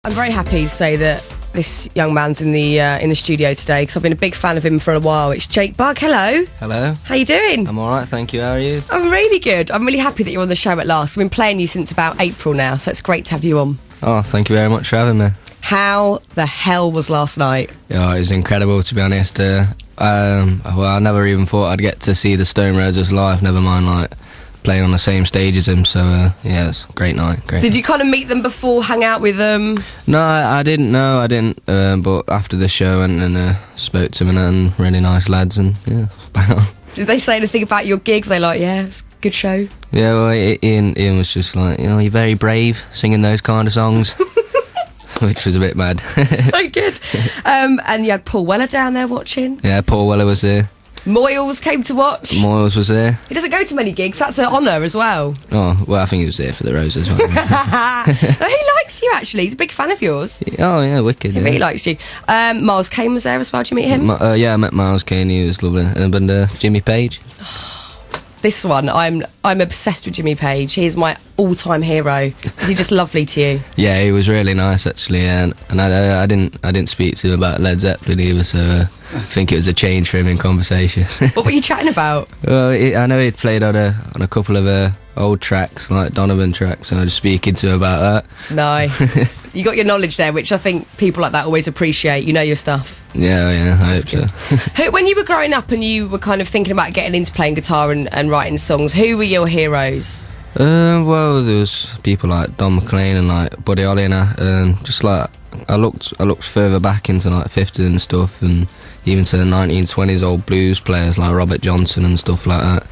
I'm very happy to say that this young man's in the studio today because I've been a big fan of him for a while. It's Jake Bugg. Hello. Hello. How you doing? I'm all right, thank you. How are you? I'm really good. I'm really happy that you're on the show at last. I've been playing you since about April now, so it's great to have you on. Oh, thank you very much for having me. How the hell was last night? Yeah, it was incredible, to be honest. Well, I never even thought I'd get to see the Stone Roses live, never mind like playing on the same stage as them, so yeah, it's a great night. Did you kind of meet them before, hang out with them? No, I didn't. But after the show, I went and spoke to them, and really nice lads, and yeah, bang on. Did they say anything about your gig? Were they like, yeah, it's a good show? Yeah, well, Ian was just like, you know, you're very brave singing those kind of songs. Which was a bit mad. So good. And you had Paul Weller down there watching? Yeah, Paul Weller was there. Moyles came to watch? Moyles was there. He doesn't go to many gigs, that's an honour as well. Oh, well, I think he was there for the Roses. No, he likes you, actually. He's a big fan of yours. Oh, yeah, wicked. He really likes you. Miles Kane was there as well. Did you meet him? Yeah, I met Miles Kane. He was lovely. And Jimmy Page. This one, I'm obsessed with Jimmy Page. He's my all-time hero. Is he just lovely to you? Yeah, he was really nice actually, and I didn't speak to him about Led Zeppelin either, so I think it was a change for him in conversation. What were you chatting about? Well, I know he'd played on a couple of old tracks, like Donovan tracks, so I was speaking to him about that. Nice. You got your knowledge there, which I think people like that always appreciate. You know your stuff. Yeah, I hope so. When you were growing up and you were kind of thinking about getting into playing guitar and writing songs, who were your heroes? Well, there was people like Don McLean and like Buddy Holly, and just like I looked further back into like 50s and stuff, and even to the 1920s old blues players like Robert Johnson and stuff like that.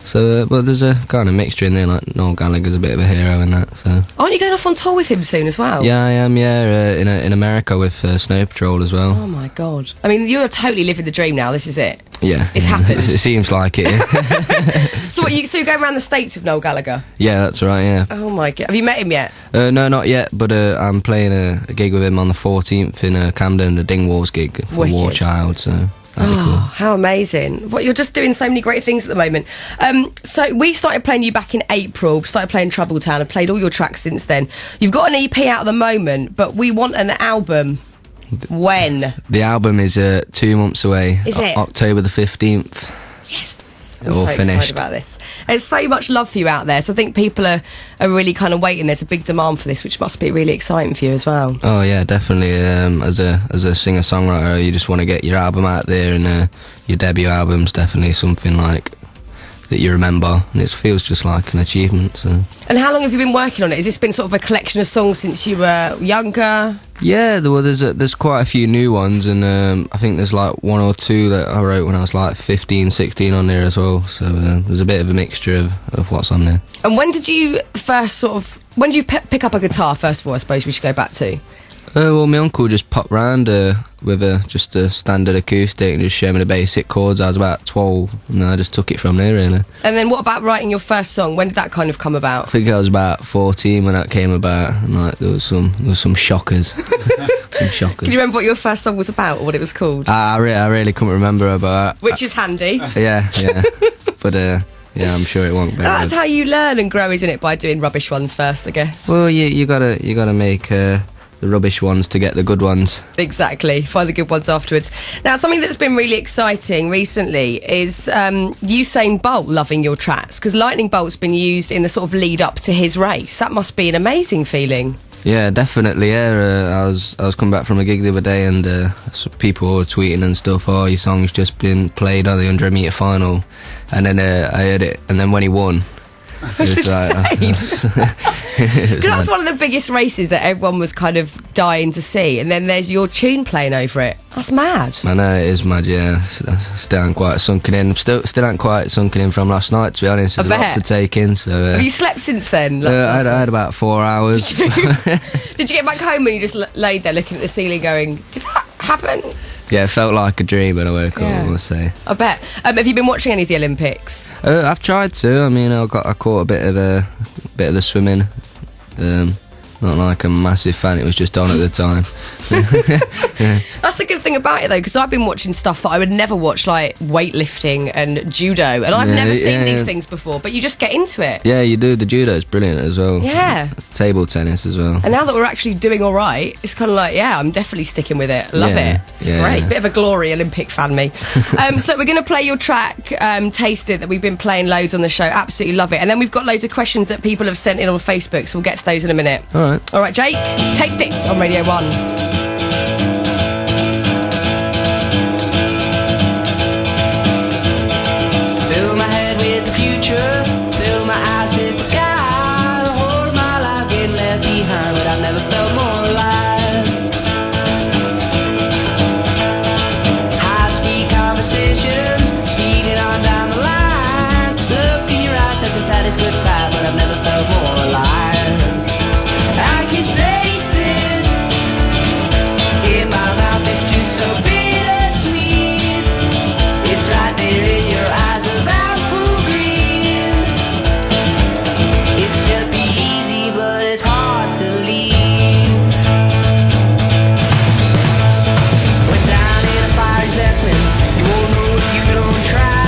So, but there's a kind of mixture in there, like Noel Gallagher's a bit of a hero in that, so... Aren't you going off on tour with him soon as well? Yeah, I am, in America with Snow Patrol as well. Oh my God. I mean, you're totally living the dream now, this is it. Yeah. It's happened. It seems like it, yeah. So you're going around the States with Noel Gallagher? Yeah, that's right, yeah. Oh my God. Have you met him yet? No, not yet, but I'm playing a gig with him on the 14th in Camden, the Dingwalls gig for Wicked. War Child, so... Cool. How amazing. You're just doing so many great things at the moment. So we started playing you back in April, started playing Trouble Town, and played all your tracks since then. You've got an EP out at the moment, but we want an album. When? The album is 2 months away. Is it? October the 15th. Yes. I'm All so finished. excited about this. There's so much love for you out there, so I think people are really kind of waiting. There's a big demand for this, which must be really exciting for you as well. Oh yeah, definitely. As a singer-songwriter, you just want to get your album out there, and your debut album's definitely something like that you remember, and it feels just like an achievement. So. And how long have you been working on it? Has this been sort of a collection of songs since you were younger? Yeah, well, there's quite a few new ones, and I think there's like one or two that I wrote when I was like 15, 16 on there as well, so there's a bit of a mixture of what's on there. And when did you when did you pick up a guitar, first of all, I suppose we should go back to? Well, my uncle just popped round with just a standard acoustic and just showed me the basic chords. I was about 12, and I just took it from there, really. And then what about writing your first song? When did that kind of come I about? think I was about 14 when that came about, and like there was some shockers. Some shockers. Can you remember what your first song was about, or what it was called? I really couldn't remember about. Which is handy. Yeah. But yeah, I'm sure it won't be. That's how you learn and grow, isn't it? By doing rubbish ones first, I guess. Well, you gotta make the rubbish ones to get the good ones. Exactly. Find the good ones afterwards. Now, something that's been really exciting recently is Usain Bolt loving your tracks, because Lightning Bolt's been used in the sort of lead up to his race. That must be an amazing feeling. Yeah, definitely. Yeah, I was coming back from a gig the other day, and people were tweeting and stuff. Oh, your song's just been played on the 100-metre final, and then I heard it, and then when he won. That's insane. Because that's one of the biggest races that everyone was kind of dying to see, and then there's your tune playing over it. That's mad. I know, it is mad, yeah. Still ain't quite sunken in. Still ain't quite sunken in from last night, to be honest. There's a lot to take in. So, have you slept since then? I had about 4 hours. Did you get back home and you just laid there looking at the ceiling going, did that happen? Yeah, it felt like a dream when I woke up, I must say. I bet. Have you been watching any of the Olympics? I've tried to. I mean, I caught a bit of the swimming. not like a massive fan. It was just on at the time. Yeah. That's the good thing about it, though, because I've been watching stuff that I would never watch, like weightlifting and judo, and I've never seen these things before, but you just get into it. Yeah, you do. The judo is brilliant as well. Yeah. Table tennis as well. And now that we're actually doing all right, it's kind of like, yeah, I'm definitely sticking with it. Love it. It's great. Bit of a glory Olympic fan me. So we're going to play your track, Taste It, that we've been playing loads on the show. Absolutely love it. And then we've got loads of questions that people have sent in on Facebook, so we'll get to those in a minute. All right, Jake, Taste It on Radio 1. Fill my head with the future, fill my eyes with the sky. The whole of my life getting left behind, but I've never felt more alive. High-speed conversations, speeding on down the line. Looked in your eyes, said the saddest goodbye, but I've never felt more alive. I can taste it in my mouth, it's just so bittersweet. It's right there in your eyes of apple green. It should be easy, but it's hard to leave. Went down in a fire Zeppelin, you won't know if you don't try.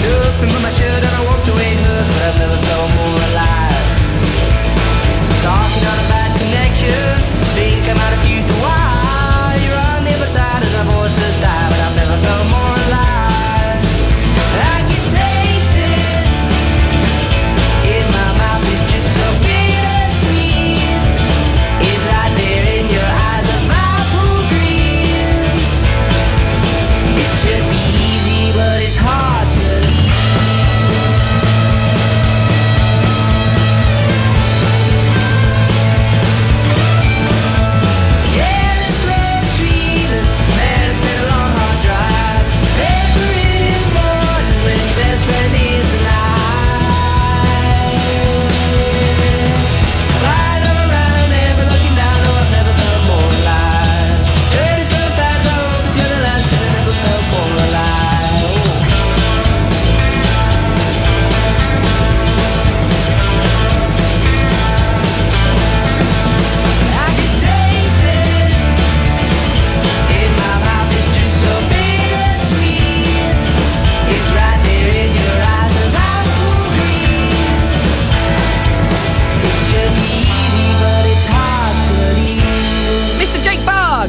Nothing but my shirt and I walked away hooked, but I've never felt more alive. Talking on a bad connection, think I might have fused a wire. You're on the other side as our voices die, but I've never felt more alive. I can taste it in my mouth, it's just so bittersweet. It's right there in your eyes of apple green. It should be easy, but it's hard to leave.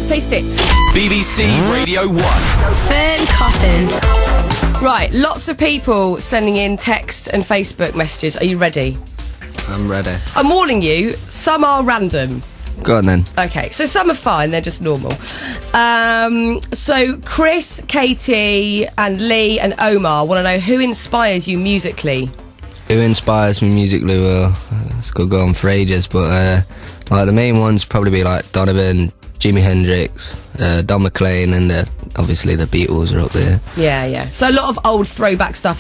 Taste It. BBC Radio 1. Fearne Cotton. Right, lots of people sending in text and Facebook messages. Are you ready? I'm ready. I'm warning you, some are random. Go on then. Okay, so some are fine, they're just normal. So Chris, Katie and Lee and Omar want to know who inspires you musically. Who inspires me musically? Well, it's got to go on for ages, but like the main ones probably be like Donovan, Jimi Hendrix, Don McLean, and obviously the Beatles are up there. Yeah. So a lot of old throwback stuff.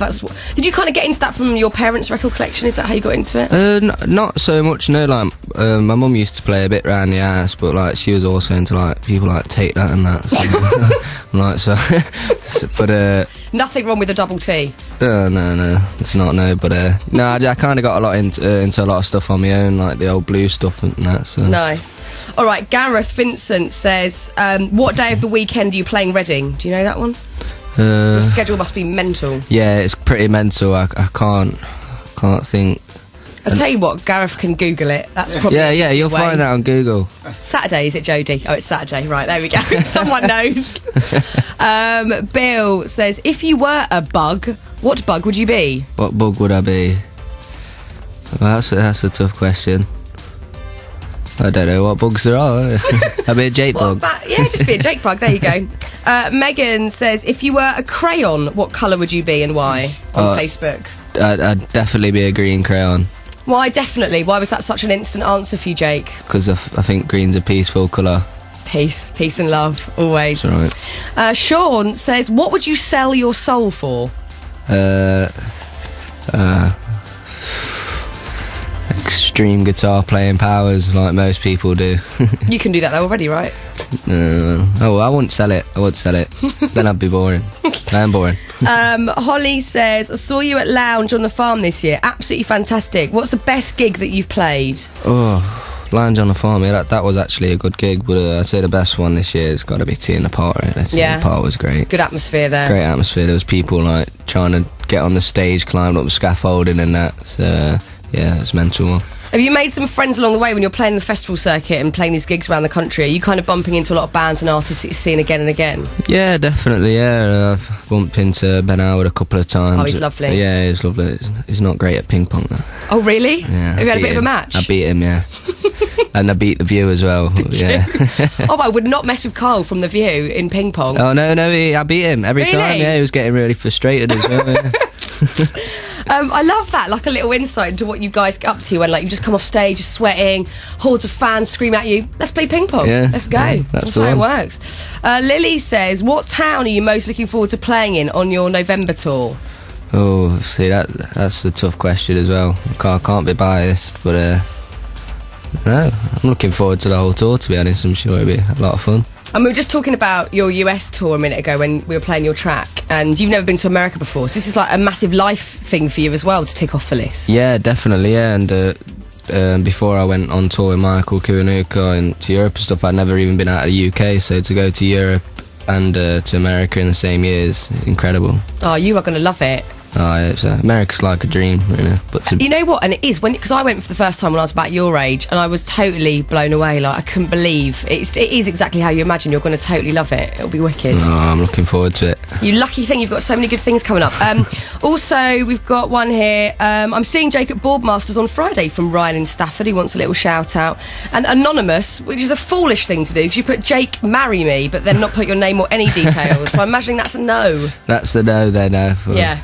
Did you kind of get into that from your parents' record collection? Is that how you got into it? Not so much. No, like my mum used to play a bit round the house, but like she was also into like people like Take That and that. So, like but nothing wrong with a double T. No, it's not. No, but no, I kind of got a lot into a lot of stuff on my own, like the old blues stuff and that. So. Nice. All right, Gareth Vincent says, what day of the weekend are you playing Reading? Do you know that one? Your schedule must be mental. Yeah, it's pretty mental. I can't think. I'll tell you what, Gareth can Google it. That's probably yeah. You'll find that on Google. Saturday, is it, Jodie? Oh, it's Saturday. Right, there we go. Someone knows. Bill says, if you were a bug, what bug would you be? What bug would I be? Well, that's a tough question. I don't know what bugs there are. I'd be a Jake bug. Yeah, just be a Jake bug. There you go. Megan says, if you were a crayon, what colour would you be and why? On Facebook. I'd definitely be a green crayon. Why definitely? Why was that such an instant answer for you, Jake? Because I think green's a peaceful colour. Peace and love, always. That's right. Sean says, what would you sell your soul for? Extreme guitar playing powers, like most people do. You can do that though already, right? Oh, I wouldn't sell it. Then I'd be boring. I am boring. Holly says, I saw you at Lounge on the Farm this year. Absolutely fantastic. What's the best gig that you've played? Oh, Lounge on the Farm, yeah, that was actually a good gig, but I'd say the best one this year has got to be Tea in the Park. Tea in the Park was great. Good atmosphere there. Great atmosphere. There was people like trying to get on the stage, climb up the scaffolding and that. So, yeah, it's mental. Have you made some friends along the way when you're playing the festival circuit and playing these gigs around the country? Are you kind of bumping into a lot of bands and artists that you've seen again and again? Yeah, definitely, yeah. I've bumped into Ben Howard a couple of times. Oh, he's lovely. Yeah, he's lovely. He's not great at ping pong, though. Oh, really? Yeah, Have you had a bit of a match? I beat him, yeah. And I beat The View as well. Yeah. Oh, I would not mess with Carl from The View in ping pong. Oh, no, I beat him every Really? time, yeah. He was getting really frustrated as well, yeah. I love that, like a little insight into what you guys get up to when, like, you just come off stage, you're sweating, hordes of fans scream at you, let's play ping pong, Yeah, let's go. yeah, That's the how it one. works. Lily says, what town are you most looking forward to playing in on your November tour? Oh, see, that's a tough question as well. I can't be biased, but no, I'm looking forward to the whole tour, to be honest. I'm sure it'll be a lot of fun. And we were just talking about your US tour a minute ago when we were playing your track, and you've never been to America before, so this is like a massive life thing for you as well to tick off the list. Yeah, definitely, yeah. And before I went on tour with Michael Kiwanuka and to Europe and stuff, I'd never even been out of the UK, so to go to Europe and to America in the same year is incredible. Oh, you are going to love it. Oh, yeah, America's like a dream, really. But You know what? And it is, because I went for the first time when I was about your age, and I was totally blown away. Like, I couldn't believe it is exactly how you imagine. You're going to totally love it. It'll be wicked. Oh, I'm looking forward to it. You lucky thing, you've got so many good things coming up. Also, we've got one here. I'm seeing Jake at Boardmasters on Friday from Ryan in Stafford. He wants a little shout out. And Anonymous, which is a foolish thing to do, because you put Jake, marry me, but then not put your name or any details. So I'm imagining that's a no. That's a no then. Yeah.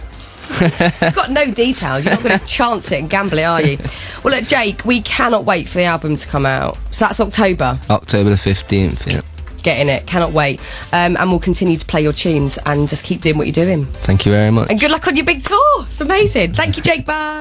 You've got no details. You're not going to chance it and gamble it, are you? Well, look, Jake, we cannot wait for the album to come out. So that's October. October the 15th, yeah. Getting it. Cannot wait. And we'll continue to play your tunes and just keep doing what you're doing. Thank you very much. And good luck on your big tour. It's amazing. Thank you, Jake Bugg.